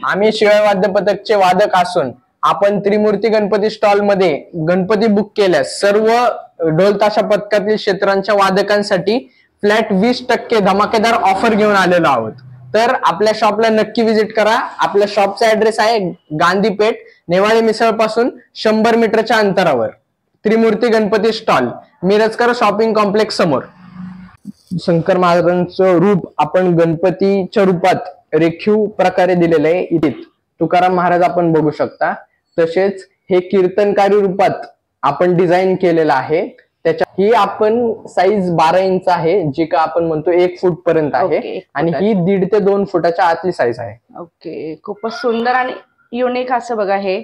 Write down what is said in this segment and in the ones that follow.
आम्ही शिवाय वाद्य पथकचे वादक असून आपण त्रिमूर्ती गणपती स्टॉल मध्ये गणपती बुक केल्यास सर्व ढोल ताशा पथकातील क्षेत्रांच्या वादकांसाठी फ्लॅट 20% धमाकेदार ऑफर घेऊन आलेलो आहोत। तर आपल्या शॉपला नक्की विजिट करा। आपल्या शॉपचा ऍड्रेस आहे गांधीपेठ, नेवाळे मिसळ पासून 100 मीटरच्या अंतरावर, Trimurti Ganpati stall, Mirajkar shopping complex समोर। शंकर महाराजांचं रूप आपण गणपतीच्या रूपात रेखीव प्रकारे दिलेलं आहे। इथे तुकाराम महाराज आपण बघू शकता। तसेच हे कीर्तनकारी रूपात आपण डिझाईन केलेलं आहे। त्याच्या ही आपण साईज 12 इंच आहे, जी का आपण म्हणतो 1 फूट पर्यंत आहे, आणि ही 1.5 ते 2 फुटाच्या आतली साईज आहे। ओके, खूपच सुंदर आणि युनिक असं बघा हे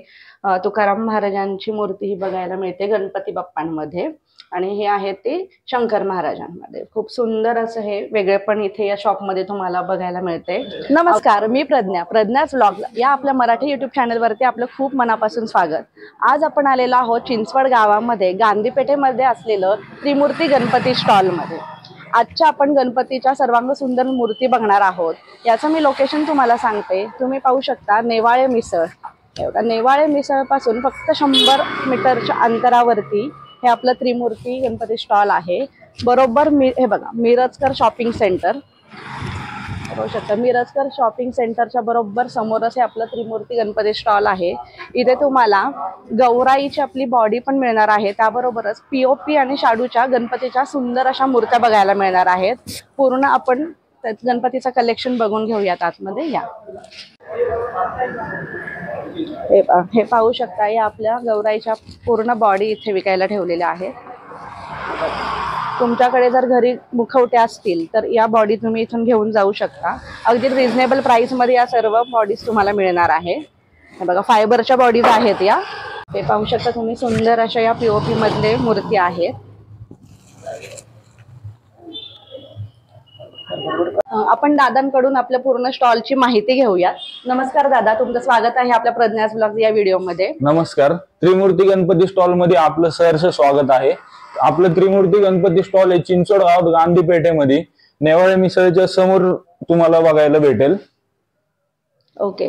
तुकाराम महाराजांची मूर्ती ही बघायला मिळते गणपती बाप्पांमध्ये, आणि हे आहे ते शंकर महाराजांमध्ये। खूप सुंदर असं हे वेगळेपण इथे या शॉपमध्ये तुम्हाला बघायला मिळते। नमस्कार, मी प्रज्ञाच व्लॉग या आपल्या मराठी युट्यूब चॅनलवरती आपलं खूप मनापासून स्वागत। आज आपण आलेलो आहोत चिंचवड गावामध्ये गांधीपेठेमध्ये असलेलं त्रिमूर्ती गणपती स्टॉलमध्ये। आजच्या आपण गणपतीच्या सर्वांग सुंदर मूर्ती बघणार आहोत। याचं मी लोकेशन तुम्हाला सांगते। तुम्ही पाहू शकता नेवाळे मिसळ, नेवाळे मिसळ पासून फक्त 100 मीटरच्या अंतरावरती हे आपलं त्रिमूर्ती गणपती स्टॉल आहे। बरोबर हे बघा मिरजकर शॉपिंग सेंटर, बघू शकता मिरजकर शॉपिंग सेंटरच्या बरोबर समोरच हे आपलं त्रिमूर्ती गणपती स्टॉल आहे। इथे तुम्हाला गौराईची आपली बॉडी पण मिळणार आहे, त्याबरोबरच पीओपी आणि शाडूच्या गणपतीच्या सुंदर अशा मूर्त्या बघायला मिळणार आहेत। पूर्ण आपण गणपतीचं कलेक्शन बघून घेऊयात आतमध्ये या। हे पाहू शकता, या आपल्या गौराईच्या पूर्ण बॉडी इथे विकायला ठेवलेल्या आहेत। तुमच्याकडे जर घरी मुखवटे असतील तर या बॉडी तुम्ही इथून घेऊन जाऊ शकता। अगदी रिझनेबल प्राइस मध्ये या सर्व बॉडीज तुम्हाला मिळणार आहे। हे बघा फायबरच्या बॉडीज आहेत या। हे पाहू शकता तुम्ही, सुंदर अशा या पीओपी मधले मूर्ती आहेत। आपण दादांकडून आपल्या पूर्ण स्टॉलची माहिती घेऊया। नमस्कार दादा, तुमचं स्वागत आहे आपल्या प्रज्ञास ब्लॉग या व्हिडिओमध्ये। नमस्कार, त्रिमूर्ती गणपती स्टॉल मध्ये आपलं सहर्ष स्वागत आहे। आपलं त्रिमूर्ती गणपती स्टॉल हे चिंचवड गावात गांधी पेठेमध्ये नेवाळे मिसळच्या समोर तुम्हाला बघायला भेटेल। ओके,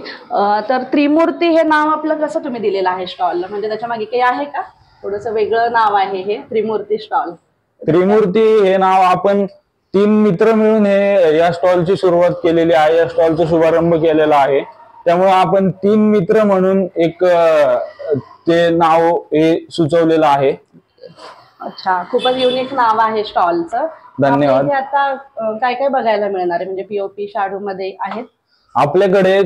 तर त्रिमूर्ती हे नाव आपलं कसं तुम्ही दिलेलं आहे स्टॉलला, म्हणजे त्याच्या मागे काही आहे का? थोडंसं वेगळं नाव आहे हे त्रिमूर्ती स्टॉल। त्रिमूर्ती हे नाव आपण 3 मित्र मिळून हे या स्टॉलची सुरुवात केलेली आहे, या स्टॉलचा शुभारंभ केलेला आहे। त्यामुळे आपण 3 मित्र म्हणून एक ते नाव हे सुचवलेलं आहे। अच्छा, खूपच युनिक नाव आहे स्टॉलचं। धन्यवाद। आता काय काय बघायला मिळणार आहे, म्हणजे पीओपी शाडू मध्ये आहेत आपल्याकडे?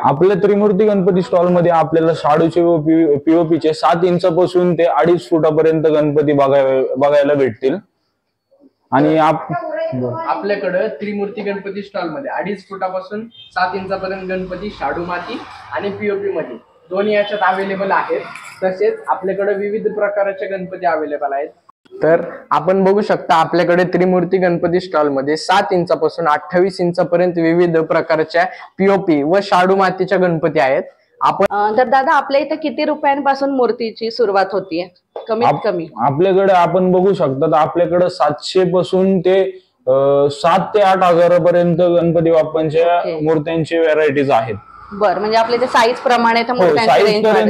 आपल्या त्रिमूर्ती गणपती स्टॉल मध्ये आपल्याला शाडूचे व पीओपीचे 7 इंचापासून ते 2.5 फुटापर्यंत गणपती बघायला भेटतील। आणि आपल्याकडे त्रिमूर्ती गणपती स्टॉल मध्ये 2.5 फुटापासून 7 इंचापर्यंत गणपती शाडू माती आणि पीओपी मध्ये दोन्ही याच्यात अवेलेबल आहेत। तसेच आपल्याकडे विविध प्रकारचे गणपती अवेलेबल आहेत। तर आपण बघू शकता आपल्याकडे त्रिमूर्ती गणपती स्टॉल मध्ये 7 इंचापासून 28 इंचापर्यंत विविध प्रकारच्या पीओपी व शाडू मातीच्या गणपती आहेत। आपण तर दादा आपल्या इथे किती रुपयांपासून मूर्तीची सुरुवात होतीये कमीत कमी? आपल्याकडे आपण बघू शकता आपल्याकडे 700 पासून ते 7 ते 8 हजारापर्यंत गणपती बाप्पांच्या मूर्त्यांची व्हरायटीज आहेत। बरं, म्हणजे आपले ते साईज प्रमाणे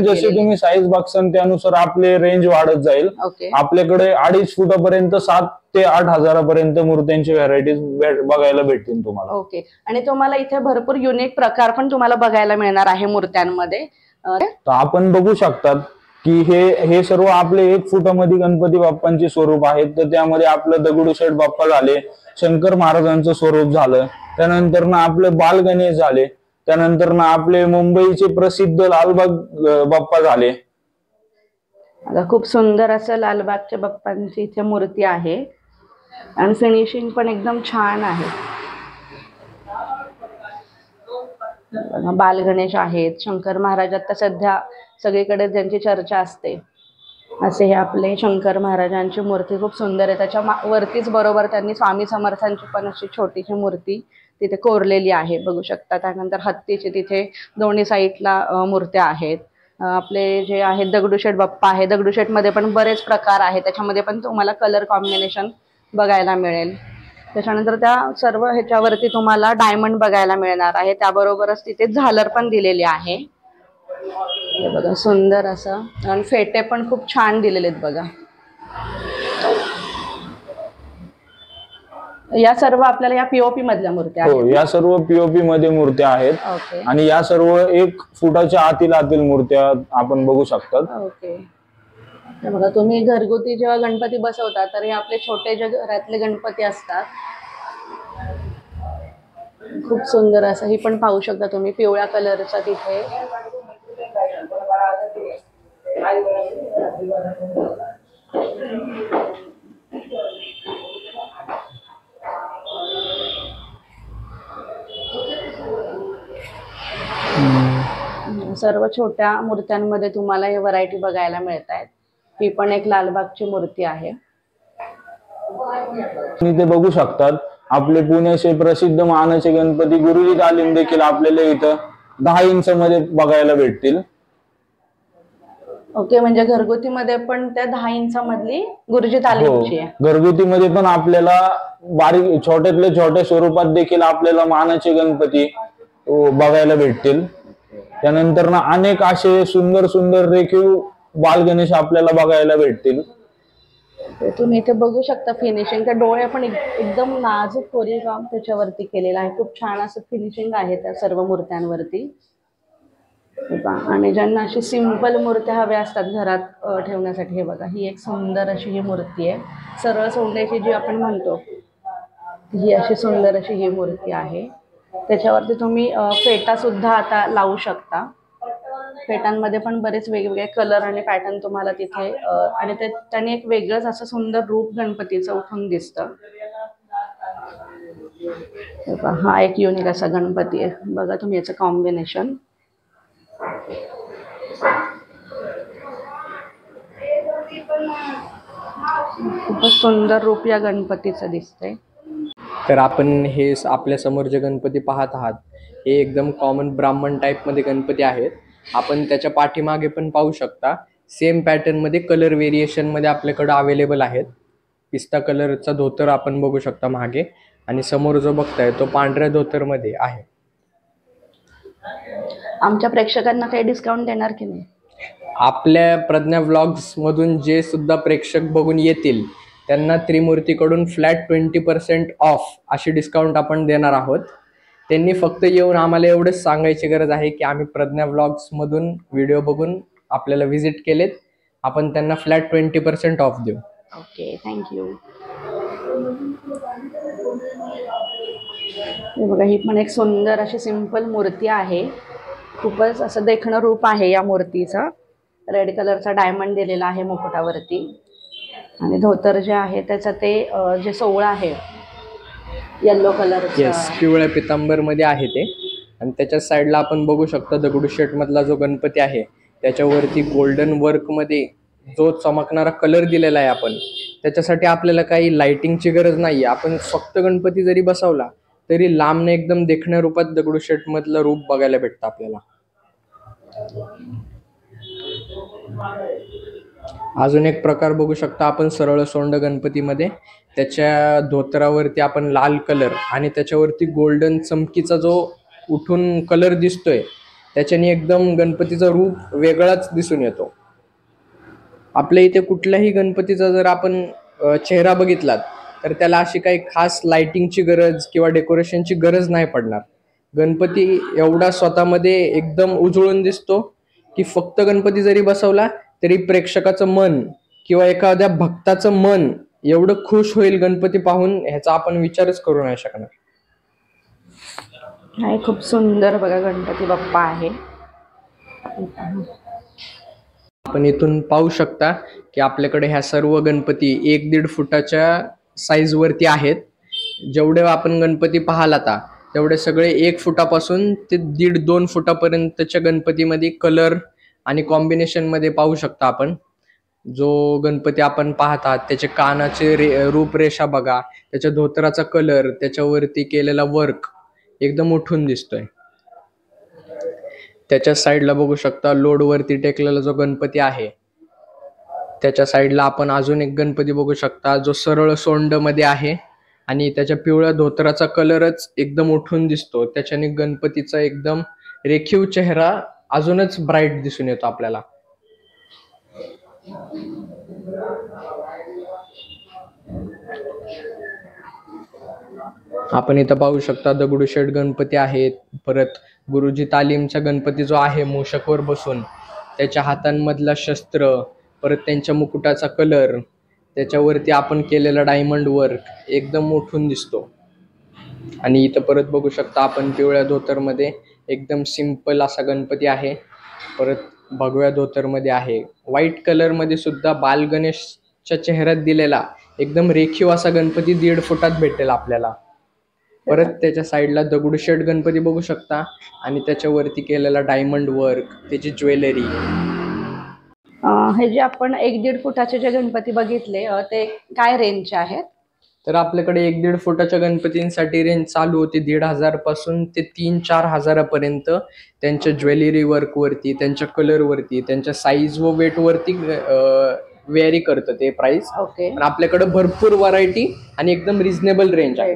जसे तुम्ही साईज बघसान त्यानुसार आपले रेंज वाढत जाईल। आपल्याकडे 2.5 फुटापर्यंत 7 ते 8 हजारापर्यंत मूर्त्यांची व्हरायटीज बघायला भेटतील तुम्हाला। ओके, आणि तुम्हाला इथे भरपूर युनिक प्रकार पण तुम्हाला बघायला मिळणार आहे मूर्त्यांमध्ये। तर आपण बघू शकतात की हे सर्व आपले 1 फुटामध्ये गणपती बाप्पांचे स्वरूप आहेत। तर त्यामध्ये आपलं दगडूशेठ बाप्पा झाले, शंकर महाराजांचं स्वरूप झालं, त्यानंतर ना आपले बाल गणेश झाले, त्यानंतर ना आपले मुंबईचे प्रसिद्ध लालबाग बाप्पा झाले। खूप सुंदर असं लालबागच्या बाप्पांची इथे मूर्ती आहे आणि फिनिशिंग पण एकदम छान आहे। बाल गणेश आहेत, शंकर महाराज आता सध्या सगळीकडे ज्यांची चर्चा असते असे हे आपले शंकर महाराजांची मूर्ती खूप सुंदर आहे। त्याच्या वरतीच बरोबर त्यांनी स्वामी समर्थांची पण अशी छोटीशी मूर्ती तिथे कोरलेली आहे, बघू शकता। त्यानंतर हत्तीचे तिथे दोन्ही साईडला मूर्त्या आहेत। आपले जे आहेत दगडूशेठ बाप्पा आहे, दगडूशेठ मध्ये पण बरेच प्रकार आहेत, त्याच्यामध्ये पण तुम्हाला कलर कॉम्बिनेशन बघायला मिळेल। त्याच्यानंतर त्या सर्व ह्याच्यावरती तुम्हाला डायमंड बघायला मिळणार आहे, त्याबरोबरच तिथे झालर पण दिलेली आहे. हे बघा सुंदर असं, आणि फेटे पण खूप छान दिलेले आहेत बघा. या सर्व आपल्याला या पीओपी मधल्या मूर्त्या आहेत. हो, या सर्व पीओपी मध्ये मूर्त्या आहेत. ओके आणि या सर्व 1 फुटाच्या आतील मूर्त्या आपण बघू शकतात. ओके. हे बघा, तुम्ही घरगुती जेव्हा गणपती बसवता तर हे आपले छोटे जे घरातले गणपती असतात, खूप सुंदर असं ही पण पाहू शकता तुम्ही, पिवळ्या कलरचा तिथे. सर्व छोट्या मूर्त्यांमध्ये तुम्हाला हे व्हरायटी बघायला मिळत आहेत. ही पण एक लालबागची मूर्ती आहे. तुम्ही ते बघू शकतात, आपले पुण्याचे प्रसिद्ध मानाचे गणपती गुरुजी तालीम देखील आपल्याला इथं 10 इंच मध्ये बघायला भेटतील. ओके, म्हणजे घरगुती मध्ये पण त्या 10 इंचामधली गुरुजी तालीमची आहे. घरगुती मध्ये पण आपल्याला बारीक छोट्यातल्या छोट्या स्वरूपात देखील आपल्याला मानाचे गणपती बघायला भेटतील. त्यानंतर ना अनेक असे सुंदर सुंदर रेखीव बाल गणेश आपल्याला बघायला भेटतील. तुम्ही इथे बघू शकता फिनिशिंग, त्या डोळे पण एकदम नाजूक कोरीवकाम त्याच्यावरती केलेलं आहे. खूप छान असं फिनिशिंग आहे त्या सर्व मूर्त्यांवरती. आणि ज्यांना अशी सिंपल मूर्त्या हव्या असतात घरात ठेवण्यासाठी, हे बघा ही एक सुंदर अशी ही मूर्ती आहे. सरळ सोंड्याची जी आपण म्हणतो ही अशी सुंदर अशी ही मूर्ती आहे. त्याच्यावरती तुम्ही फेटा सुद्धा आता लावू शकता. फेटांमध्ये पण बरेच वेगवेगळे कलर आणि पॅटर्न तुम्हाला तिथे, आणि त्याने एक वेगळंच असं सुंदर रूप गणपतीचं उठून दिसतं. हा एक युनिक असा गणपती आहे बघा तुम्ही, याचं कॉम्बिनेशन. खूपच सुंदर रूप या गणपतीचं दिसतंय. तर आपण हे आपल्या समोर जे गणपती पाहत आहात हे एकदम कॉमन ब्राह्मण टाईपमध्ये गणपती आहेत. आपण त्याच्या पाठीमागे पण पाहू शकता, सेम पॅटर्नमध्ये कलर व्हेरिएशनमध्ये आपल्याकडं अवेलेबल आहेत. पिस्ता कलरचा धोतर आपण बघू शकता मागे, आणि समोर जो बघताय तो पांढऱ्या धोतरमध्ये आहे. आमच्या प्रेक्षकांना काही डिस्काउंट देणार की नाही? आपल्या प्रज्ञा व्लॉग्समधून जे सुद्धा प्रेक्षक बघून येतील त्यांना त्रिमूर्तीकडून फ्लॅट 20% ऑफ अशी डिस्काउंट आपण देणार आहोत. त्यांनी फक्त येऊन आम्हाला एवढंच सांगायची गरज आहे की आम्ही प्रज्ञा व्लॉग्समधून व्हिडिओ बघून आपल्याला व्हिजिट केलेत, आपण त्यांना फ्लॅट 20% ऑफ देऊ. Okay, thank you. हे बघा, ही पण एक सुंदर अशी सिंपल मूर्ती आहे. खूपच असं देखणं रूप आहे या मूर्तीचं. रेड कलरचा डायमंड दिलेला आहे मुकुटावरती, आणि धोतर जे आहे त्याचं ते जे सोवळं आहे येलो कलरचं. येस, पिवळ्या पितांबरमध्ये आहे ते. आणि त्याच्या साईडला आपण बघू शकता दगडूशेठ मधला जो गणपती आहे त्याच्यावरती गोल्डन वर्कमध्ये जो चमकणारा कलर दिलेला आहे. आपण त्याच्यासाठी आपल्याला काही लाइटिंगची गरज नाही आहे. आपण फक्त गणपती जरी बसवला तरी लांबने एकदम देखण्या रूपात दगडूशेठ मधलं रूप बघायला भेटतं आपल्याला. अजून एक प्रकार बघू शकता आपण सरळ सोंड गणपतीमध्ये, त्याच्या धोतरावरती आपण लाल कलर आणि त्याच्यावरती गोल्डन चमकीचा जो उठून कलर दिसतोय त्याच्याने एकदम गणपतीचं रूप वेगळाच दिसून येतो. आपल्या इथे कुठल्याही गणपतीचा जर आपण चेहरा बघितलात तर त्याला अशी काही खास लाइटिंगची गरज किंवा डेकोरेशनची गरज नाही पडणार. गणपती एवढा स्वतःमध्ये एकदम उजळून दिसतो की फक्त गणपती जरी बसवला तरी प्रेक्षकाचं मन किंवा एखाद्या भक्ताचं मन एवढं खुश होईल गणपती पाहून, ह्याचा आपण विचारच करू नाही शकणार. हा खूप सुंदर बघा गणपती बाप्पा आहे. आपण इथून पाहू शकता की आपल्याकडे ह्या सर्व गणपती 1-1.5 फुटाच्या साईजवरती आहेत. जेवढे आपण गणपती पाहाल आता तेवढे सगळे 1 फुटापासून ते 1.5-2 फुटापर्यंतच्या गणपतीमध्ये कलर आणि कॉम्बिनेशनमध्ये पाहू शकता. आपण जो गणपती आपण पाहत आहात त्याचे कानाचे रूपरेषा बघा, त्याच्या धोतराचा कलर, त्याच्यावरती केलेला वर्क एकदम उठून दिसतोय. त्याच्या साईडला बघू शकता लोडवरती टेकलेला जो गणपती आहे त्याच्या साईडला आपण अजून एक गणपती बघू शकता जो सरळ सोंड मध्ये आहे. आणि त्याच्या पिवळ्या धोतराचा कलरच एकदम उठून दिसतो. त्याच्याने गणपतीचा एकदम रेखीव चेहरा अजूनच ब्राईट दिसून येतो आपल्याला. आपण इथं पाहू शकता दगडूशेठ गणपती आहेत. परत गुरुजी तालीमचा गणपती जो आहे मूषकवर बसून, त्याच्या हातांमधला शस्त्र, परत त्यांच्या मुकुटाचा कलर, त्याच्यावरती आपण केलेला डायमंड वर्क एकदम उठून दिसतो. आणि इथं परत बघू शकता आपण पिवळ्या धोतरमध्ये एकदम सिंपल असा गणपती आहे. परत भगव्या धोतरमध्ये आहे. व्हाईट कलरमध्ये सुद्धा बाल गणेशच्या चेहऱ्यात दिलेला एकदम रेखीव असा गणपती 1.5 फुटात भेटेल आपल्याला. परत त्याच्या साईडला दगडूशेठ गणपती बघू शकता आणि त्याच्यावरती केलेला डायमंड वर्क, त्याची ज्वेलरी. हे जे आपण 1-1.5 फुटाचे जे गणपती बघितले ते काय रेंजचे आहेत? तर आपल्याकडे 1-1.5 फुटाच्या गणपतींसाठी रेंज चालू होती 1,500 पासून ते 3-4 हजारापर्यंत. त्यांच्या ज्वेलरी वर्क वरती, त्यांच्या कलर वरती, त्यांच्या साईज व वेट वरती व्हेरी करतं ते प्राइस. ओके. पण आपल्याकडे भरपूर व्हरायटी आणि एकदम रिझनेबल रेंज आहे.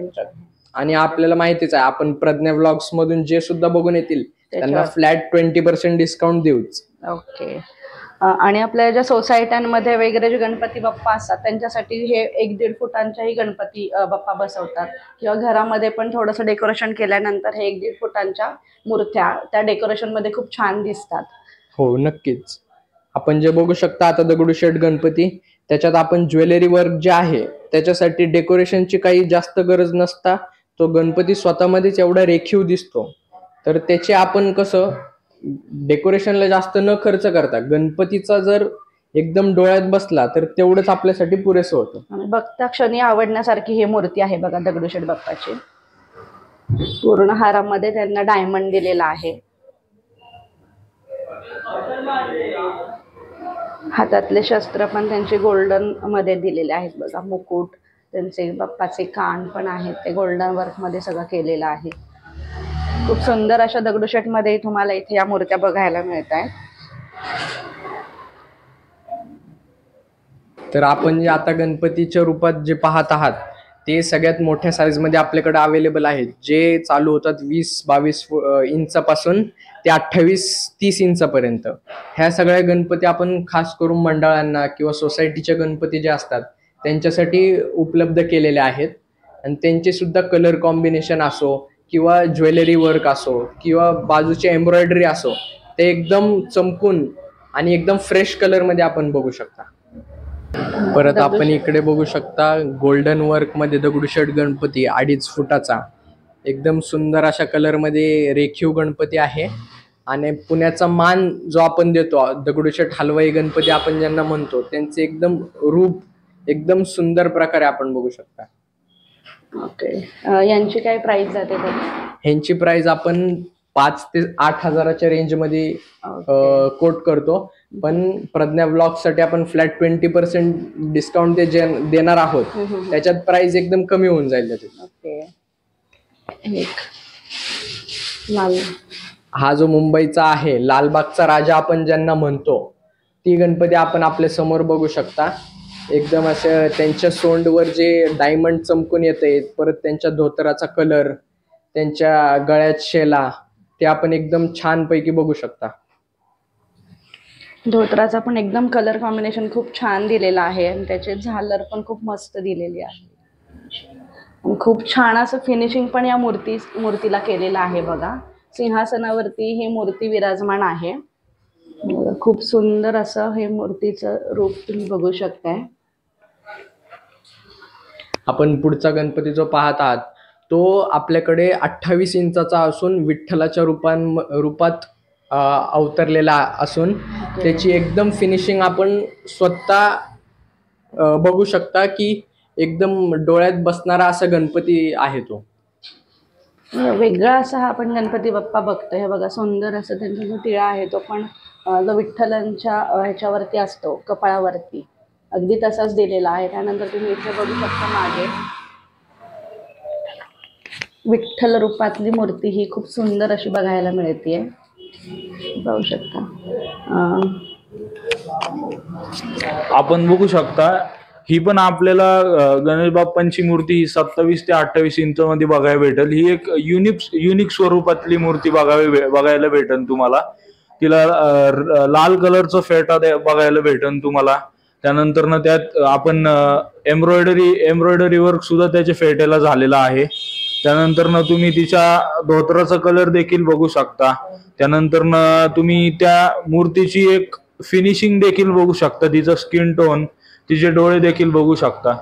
आणि आपल्याला माहितीच आहे आपण प्रज्ञा व्लॉग्स मधून जे सुद्धा बघून येतील त्यांना फ्लॅट 20% डिस्काउंट देऊच. ओके. आणि आपल्या ज्या सोसायट्यांमध्ये वगैरे जे गणपती बाप्पा असतात त्यांच्यासाठी हे 1-1.5 फुटांच्याही गणपती बाप्पा बसवतात, किंवा घरामध्ये पण थोडंसं डेकोरेशन केल्यानंतर हे 1-1.5 फुटांच्या मूर्त्या त्या डेकोरेशन मध्ये खूप छान दिसतात. हो नक्कीच. आपण जे बघू शकता आता दगडूशेठ गणपती, त्याच्यात आपण ज्वेलरी वर्क जे आहे त्याच्यासाठी डेकोरेशनची काही जास्त गरज नसता तो गणपती स्वतःमध्येच एवढा रेखीव दिसतो. तर त्याचे आपण कसं डेकोरेशनला जास्त न खर्च करता गणपतीचा जर एकदम डोळ्यात बसला तर तेवढंच आपल्यासाठी पुरेसं होतं. आणि बघता क्षणी आवडण्यासारखी ही मूर्ती आहे बघा दगडूशेठ बाप्पाची. पूर्ण हारामध्ये त्यांना डायमंड दिलेला आहे. हातातले शस्त्र पण त्यांचे गोल्डन मध्ये दिलेले आहेत बघा. मुकुट, त्यांचे बाप्पाचे कान पण आहेत ते गोल्डन वर्क मध्ये सगळं केलेलं आहे. खूप सुंदर अशा दगडूशेठ मध्ये तुम्हाला इथे या मूर्त्या बघायला मिळत आहेत. तर आपण जे आता गणपतीच्या रूपात जे पाहत आहात ते सगळ्यात मोठ्या साईज मध्ये आपल्याकडे अवेलेबल आहेत, जे चालू होतात 20-22 इंचापासून ते 28-30 इंचापर्यंत. ह्या सगळ्या गणपती आपण खास करून मंडळांना किंवा सोसायटीच्या गणपती जे असतात त्यांच्यासाठी उपलब्ध केलेले आहेत. आणि त्यांचे सुद्धा कलर कॉम्बिनेशन असो किंवा ज्वेलरी वर्क असो किंवा बाजूची एम्ब्रॉयडरी असो, ते एकदम चमकून आणि एकदम फ्रेश कलर मध्ये आपण बघू शकता. परत आपण इकडे बघू शकता गोल्डन वर्क मध्ये दगडूशेठ गणपती 2.5 फुटाचा एकदम सुंदर अशा कलर मध्ये रेखीव गणपती आहे. आणि पुण्याचा मान जो आपण देतो दगडूशेठ हलवाई गणपती आपण ज्यांना म्हणतो, त्यांचे एकदम रूप एकदम सुंदर प्रकारे आपण बघू शकता. ओके. यांची काय प्राइस जाते? ह्यांची प्राइस आपण 5 ते 8 हजाराच्या रेंज मध्ये कोट करतो. पण प्रज्ञा ब्लॉग साठी आपण फ्लॅट 20% डिस्काउंट ते देणार आहोत. त्याच्यात प्राइस एकदम कमी होऊन जाईल त्याची. ओके. लाल, हा जो मुंबईचा आहे लालबागचा राजा आपण ज्यांना म्हणतो, ती गणपती आपण आपल्या समोर बघू शकता. एकदम असं त्यांच्या सोंडवर जे डायमंड चमकून येते, परत त्यांच्या धोतराचा कलर, त्यांच्या गळ्यात शेला, ते आपण एकदम छान पैकी बघू शकता. धोतराचा पण एकदम कलर कॉम्बिनेशन खूप छान दिलेला आहे आणि त्याचे झालर पण खूप मस्त दिलेली आहे. खूप छान असं फिनिशिंग पण या मूर्तीला केलेलं आहे बघा. सिंहासनावरती ही मूर्ती विराजमान आहे. खूप सुंदर असं हे मूर्तीचं रूप तुम्ही बघू शकताय. आपण पुढचा गणपती जो पाहत आहात तो आपल्याकडे 28 इंचाचा असून विठ्ठलाच्या रूपात अवतरलेला असून त्याची एकदम फिनिशिंग आपण स्वतः बघू शकता की एकदम डोळ्यात बसणारा असा गणपती आहे तो. वेगळा असा हा आपण गणपती बाप्पा बघतो. हे बघा सुंदर असं त्यांचा जो टिळा आहे तो पण जो विठ्ठलांच्या ह्याच्यावरती असतो कपाळावरती, अगदी तसाच दिलेला आहे. त्यानंतर तुम्ही इथे बघू शकता मागे विठ्ठल रूपातली मूर्ती ही खूप सुंदर अशी बघायला मिळते. पाहू शकता आपण बघू शकता ही पण आपल्याला गणेश बाप्पांची मूर्ती ही 27 ते 28 इंच मध्ये बघायला भेटेल। ही एक युनिक स्वरूपातली मूर्ती बघायला भेटेल तुम्हाला। तिला लाल कलरचा फेटा बघायला भेटेल तुम्हाला। त्यानंतर ना त्यात आपण एम्ब्रॉयडरी वर्क सुद्धा त्याच्या फेट्याला झालेला आहे। त्यानंतर ना तुम्ही तिच्या धोतराचा कलर देखील बघू शकता। त्यानंतर ना तुम्ही त्या मूर्तीची एक फिनिशिंग देखील बघू शकता, तिचा स्किन टोन, तिचे डोळे देखील बघू शकता।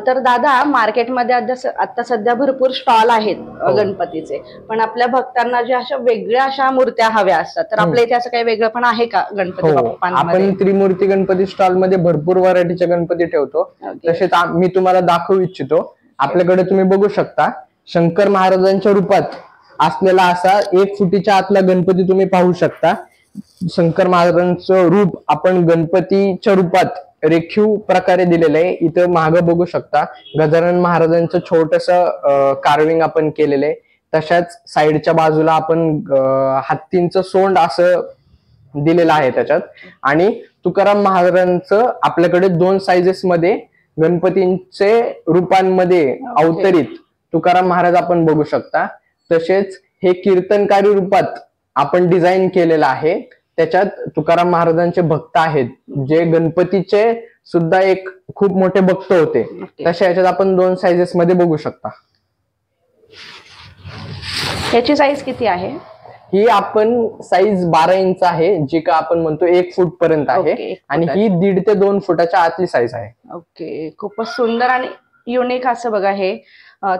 तर दादा मार्केटमध्ये आता सध्या भरपूर स्टॉल आहेत गणपतीचे, पण आपल्या भक्तांना ज्या अशा वेगळ्या अशा मूर्त्या हव्या असतात, तर आपल्या इथे असं काही वेगळं पण आहे का गणपती बाप्पांमध्ये? आपण त्रिमूर्ती गणपती स्टॉल मध्ये भरपूर व्हरायटीचे गणपती ठेवतो। तसेच मी तुम्हाला दाखवू इच्छितो, आपल्याकडे तुम्ही बघू शकता शंकर महाराजांच्या रूपात असलेला असा 1 फुटीच्या आतला गणपती तुम्ही पाहू शकता। शंकर महाराजांचं रूप आपण गणपतीच्या रूपात रेखीव प्रकारे दिलेलं आहे। इथं मागं बघू शकता गजानन महाराजांचं छोटस कार्विंग आपण केलेलं आहे। तशाच साईडच्या बाजूला आपण हत्तींचं सोंड असं दिलेलं आहे त्याच्यात। आणि तुकाराम महाराजांचं आपल्याकडे 2 साइजेस मध्ये गणपतींचे रूपांमध्ये अवतरित तुकाराम महाराज आपण बघू शकता। तसेच हे कीर्तनकारी रूपात आपण डिझाईन केलेलं आहे। त्याच्यात तुकाराम महाराजांचे भक्त आहेत, जे गणपतीचे सुद्धा एक खूप मोठे भक्त होते। तशा याच्यात आपण 2 साइजेस मध्ये बघू शकता। याची साईज किती आहे? ही आपण साईज 12 इंच आहे, जी का आपण म्हणतो 1 फूट पर्यंत आहे। आणि ही 1.5 ते 2 फुटाच्या आतली साईज आहे। ओके, खूपच सुंदर आणि युनिक असं बघा हे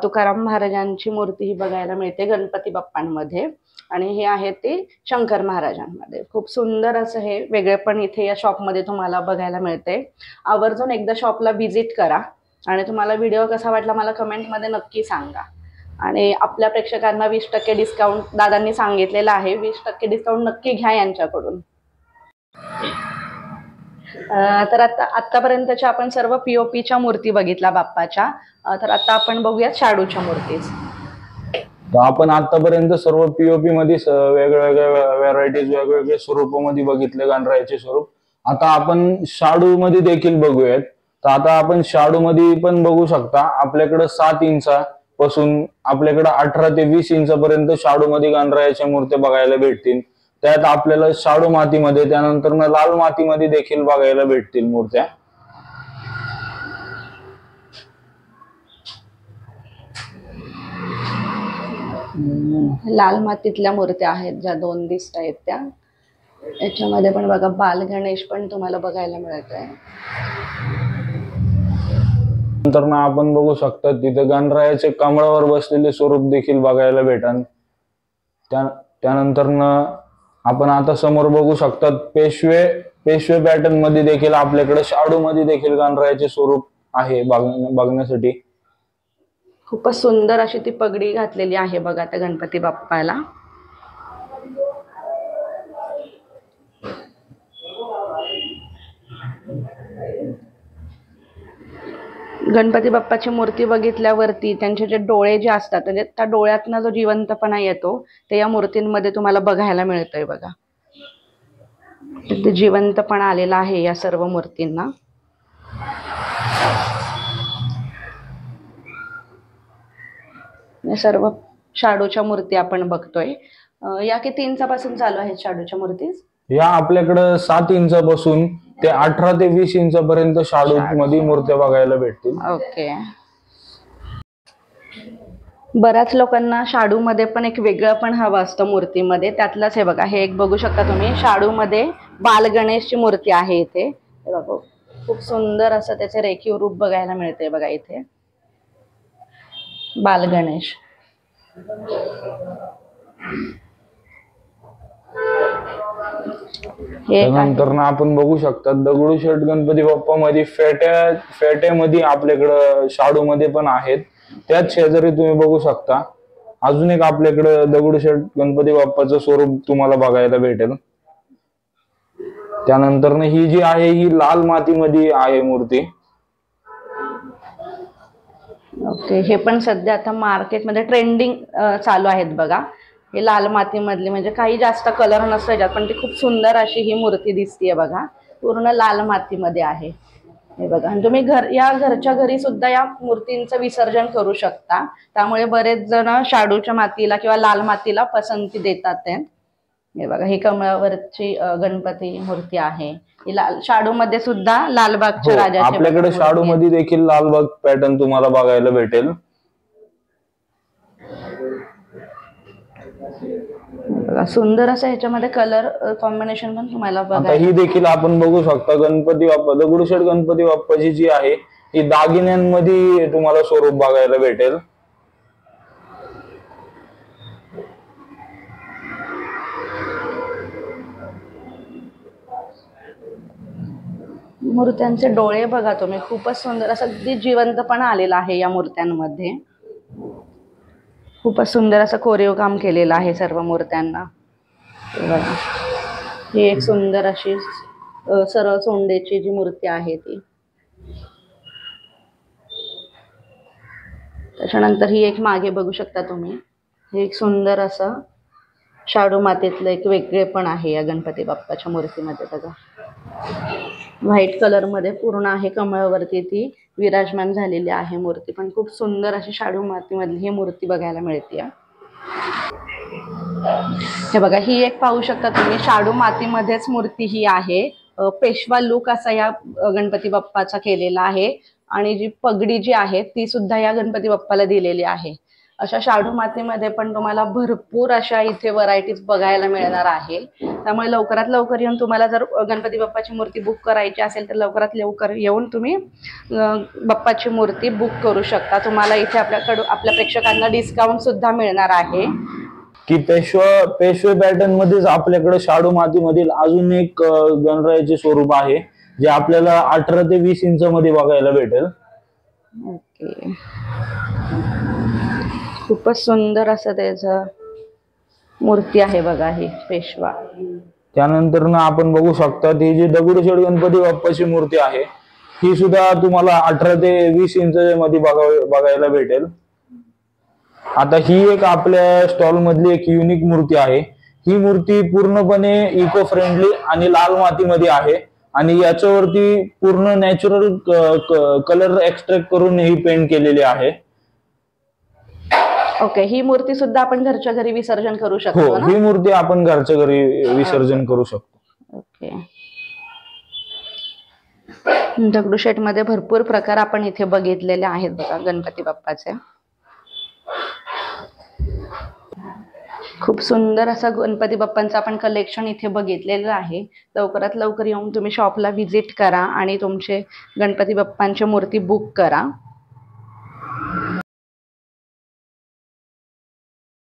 तुकाराम महाराजांची मूर्ती ही बघायला मिळते गणपती बाप्पांमध्ये। आणि हे आहे ते शंकर महाराजांमध्ये। खूप सुंदर असं हे वेगळे पण इथे या शॉपमध्ये तुम्हाला बघायला मिळते। आवर्जून एकदा शॉपला व्हिजिट करा आणि तुम्हाला व्हिडिओ कसा वाटला मला कमेंटमध्ये नक्की सांगा। आणि आपल्या प्रेक्षकांना 20% डिस्काउंट दादांनी सांगितलेलं आहे, 20% डिस्काउंट नक्की घ्या यांच्याकडून। तर आतापर्यंतच्या आपण सर्व पीओपीच्या मूर्ती बघितल्या बाप्पाच्या, तर आता आपण बघूयात शाडूच्या मूर्तीज। आपण आतापर्यंत सर्व पीओपी मध्ये वेगवेगळ्या व्हरायटीज वेगवेगळ्या स्वरूपामध्ये बघितले गणरायाचे स्वरूप। आता आपण शाडू मध्ये देखील बघूयात। तर आता आपण शाडू मध्ये पण बघू शकता, आपल्याकडे 7 इंचापासून आपल्याकडे 18 ते 20 इंचापर्यंत शाडू मध्ये गणरायाच्या मूर्त्या बघायला भेटतील। त्यात आपल्याला शाडू मातीमध्ये त्यानंतर लाल मातीमध्ये देखील बघायला भेटतील मूर्त्या। लाल मातीतल्या मूर्त्या आहेत ज्या 2 दिसत आहेत त्या। याच्यामध्ये पण बघा बाल गणेश पण तुम्हाला बघायला मिळत आहे। नंतर ना आपण बघू शकता तिथे गणरायाचे कमळावर बसलेले स्वरूप देखील बघायला भेटन। त्यानंतर आपण आता समोर बघू शकतात पेशवे पॅटर्न मध्ये देखील आपल्याकडे शाडू मध्ये देखील गणरायाचे स्वरूप आहे बघण्यासाठी। खूपच सुंदर अशी ती पगडी घातलेली आहे बघा त्या गणपती बाप्पाला। गणपती बाप्पाची मूर्ती बघितल्यावरती त्यांचे जे डोळे जे असतात, म्हणजे त्या डोळ्यातनं जो जिवंतपणा येतो ते या मूर्तींमध्ये तुम्हाला बघायला मिळतोय बघा। ते जिवंतपणा आलेला आहे या सर्व मूर्तींना। सर्व शाडूच्या मूर्ती आपण बघतोय। या किती इंचापासून चालू आहेत शाडूच्या मूर्ती? या आपल्याकडे 7 इंचापासून ते 18 ते 20 इंचापर्यंत शाडू मध्ये मूर्त्या बघायला भेटतील। ओके, बऱ्याच लोकांना शाडू मध्ये पण एक वेगळं पण हवं असतं मूर्तीमध्ये, त्यातलंच हे बघा। हे एक बघू शकता तुम्ही, शाडू मध्ये बाल गणेशची मूर्ती आहे इथे। हे बघा खूप सुंदर असं त्याचे रेखीव रूप बघायला मिळते बघा इथे, बाल गणेश। त्यानंतर आपण बघू शकता दगडूशेठ गणपती बाप्पा मध्ये फेट्यामध्ये आपल्याकडे शाडू मध्ये पण आहेत। त्याच शेजारी तुम्ही बघू शकता अजून एक आपल्याकडे दगडूशेठ गणपती बाप्पाचं स्वरूप तुम्हाला बघायला भेटेल। त्यानंतर ही जी आहे ही लाल मातीमध्ये आहे मूर्ती। ओके, हे पण सध्या आता मार्केटमध्ये ट्रेंडिंग चालू आहेत बघा। हे लाल मातीमधली, म्हणजे काही जास्त कलर नसतो याच्यात, पण ती खूप सुंदर अशी ही मूर्ती दिसतीये बघा। पूर्ण लाल मातीमध्ये आहे हे बघा. आणि तुम्ही घरच्या घरी सुद्धा या मूर्तींचं विसर्जन करू शकता. त्यामुळे बरेच जण शाडूच्या मातीला किंवा लाल मातीला पसंती देतात ते. हे बघा, ही कमळावरची गणपती मूर्ती आहे. ही शाडू मध्ये सुद्धा लालबागच्या राजाची आपल्याकडे शाडू मध्ये देखील लालबाग पॅटर्न तुम्हाला बघायला भेटेल. सुंदर असं ह्याच्यामध्ये कलर कॉम्बिनेशन पण तुम्हाला बघा. ही देखील आपण बघू शकता गणपती बाप्पा, दगडूशेठ गणपती बाप्पाची जी आहे ही दागिन्यांमध्ये तुम्हाला स्वरूप बघायला भेटेल. मूर्त्यांचे डोळे बघा तुम्ही, खूपच सुंदर असं अगदी जिवंतपणा आलेला आहे या मूर्त्यांमध्ये. खूपच सुंदर असं कोरीव काम केलेलं आहे सर्व मूर्त्यांना. ही एक सुंदर अशी सरळ सोंडेची जी मूर्ती आहे ती. त्याच्यानंतर ही एक मागे बघू शकता तुम्ही, हे एक सुंदर असं शाडू मातीतलं एक वेगळे पण आहे या गणपती बाप्पाच्या मूर्तीमध्ये बघा. व्हाईट कलर मध्ये पूर्ण आहे, कमळावरती ती विराजमान झालेली आहे मूर्ती. पण खूप सुंदर अशी शाडू मातीमधली ही मूर्ती बघायला मिळते. हे बघा, ही एक पाहू शकता तुम्ही, शाडू मातीमध्येच मूर्ती ही आहे. पेशवा लुक असा या गणपती बाप्पाचा केलेला आहे. आणि जी पगडी जी आहे ती सुद्धा या गणपती बाप्पाला दिलेली आहे. अशा शाडू मातीमध्ये पण तुम्हाला भरपूर अशा इथे व्हरायटीज बघायला मिळणार आहे. त्यामुळे लवकरात लवकर येऊन तुम्हाला जर गणपती बाप्पाची मूर्ती बुक करायची असेल तर लवकरात लवकर येऊन तुम्ही बाप्पाची मूर्ती बुक करू शकता. तुम्हाला इथे आपल्या प्रेक्षकांना डिस्काउंट सुद्धा मिळणार आहे. की पेशवे पॅटर्न मध्येच आपल्याकडे शाडू मातीमधील अजून एक गणरायाचे स्वरूप आहे जे आपल्याला 18 ते 20 इंच मध्ये बघायला भेटेल. ओके, खूपच सुंदर असं त्याचं मूर्ती आहे बघा ही पेशवा. त्यानंतर ना आपण बघू शकता ही जी दगडूशेठ गणपती बाप्पाची मूर्ती आहे ही सुद्धा तुम्हाला 18 ते 20 इंच मध्ये बघायला भेटेल. आता ही एक आपल्या स्टॉल मधली एक युनिक मूर्ती आहे. ही मूर्ती पूर्णपणे इको फ्रेंडली आणि लाल मातीमध्ये आहे आणि याच्यावरती पूर्ण नॅचरल कलर एक्सट्रॅक्ट करून ही पेंट केलेली आहे. ओके, ही मूर्ती सुद्धा आपण घरच्या घरी विसर्जन करू शकतो ना? ही मूर्ती आपण घरच्या घरी विसर्जन करू शकतो. ओके, दगडूशेठ मध्ये भरपूर प्रकार आपण इथे बघितलेले आहेत बघा गणपती बाप्पाचे. खूप सुंदर असं गणपती बाप्पांचं आपण कलेक्शन इथे बघितलेलं आहे. लवकरात लवकर येऊन तुम्ही शॉपला व्हिजिट करा आणि तुमचे गणपती बाप्पांची मूर्ती बुक करा.